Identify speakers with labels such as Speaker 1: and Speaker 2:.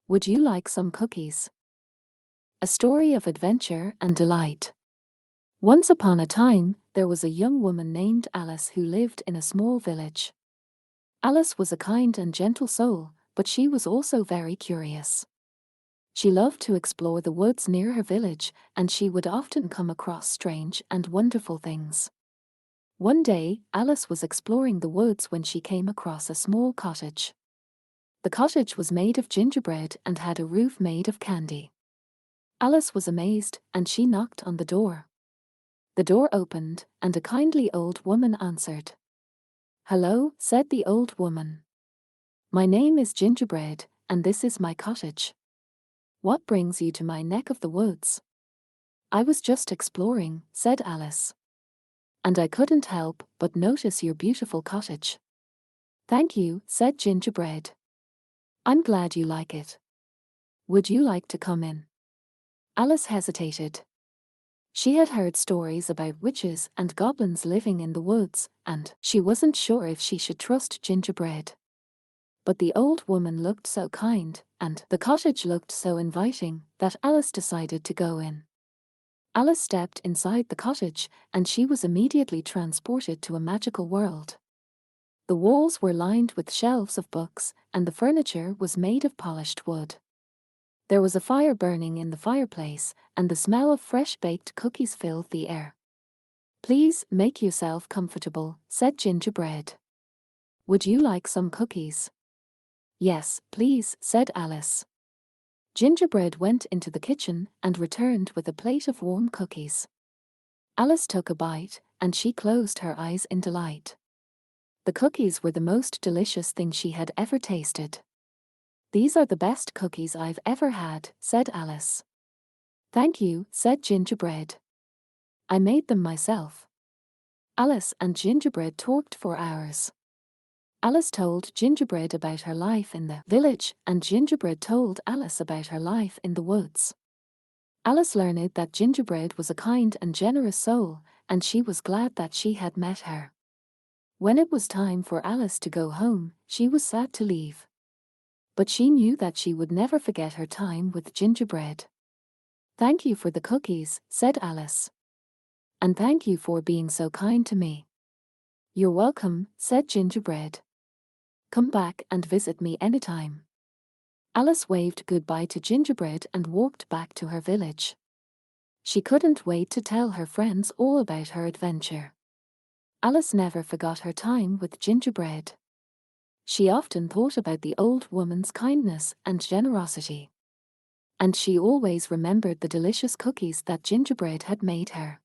Speaker 1: Would you like some cookies? A story of adventure and delight. Once upon a time, there was a young woman named Alice who lived in a small village. Alice was a kind and gentle soul, but she was also very curious. She loved to explore the woods near her village, and she would often come across strange and wonderful things. One day, Alice was exploring the woods when she came across a small cottage. The cottage was made of gingerbread and had a roof made of candy. Alice was amazed, and she knocked on the door. The door opened, and a kindly old woman answered. "Hello," said the old woman. "My name is Gingerbread, and this is my cottage. What brings you to my neck of the woods?" "I was just exploring," said Alice. "And I couldn't help but notice your beautiful cottage." "Thank you," said Gingerbread. "I'm glad you like it. Would you like to come in?" Alice hesitated. She had heard stories about witches and goblins living in the woods, and she wasn't sure if she should trust Gingerbread. But the old woman looked so kind, and the cottage looked so inviting, that Alice decided to go in. Alice stepped inside the cottage, and she was immediately transported to a magical world. The walls were lined with shelves of books, and the furniture was made of polished wood. There was a fire burning in the fireplace, and the smell of fresh-baked cookies filled the air. "Please make yourself comfortable," said Gingerbread. "Would you like some cookies?" "Yes, please," said Alice. Gingerbread went into the kitchen and returned with a plate of warm cookies. Alice took a bite, and she closed her eyes in delight. The cookies were the most delicious thing she had ever tasted. "These are the best cookies I've ever had," said Alice. "Thank you," said Gingerbread. "I made them myself." Alice and Gingerbread talked for hours. Alice told Gingerbread about her life in the village, and Gingerbread told Alice about her life in the woods. Alice learned that Gingerbread was a kind and generous soul, and she was glad that she had met her. When it was time for Alice to go home, she was sad to leave. But she knew that she would never forget her time with Gingerbread. "Thank you for the cookies," said Alice. "And thank you for being so kind to me." "You're welcome," said Gingerbread. "Come back and visit me anytime." Alice waved goodbye to Gingerbread and walked back to her village. She couldn't wait to tell her friends all about her adventure. Alice never forgot her time with Gingerbread. She often thought about the old woman's kindness and generosity. And she always remembered the delicious cookies that Gingerbread had made her.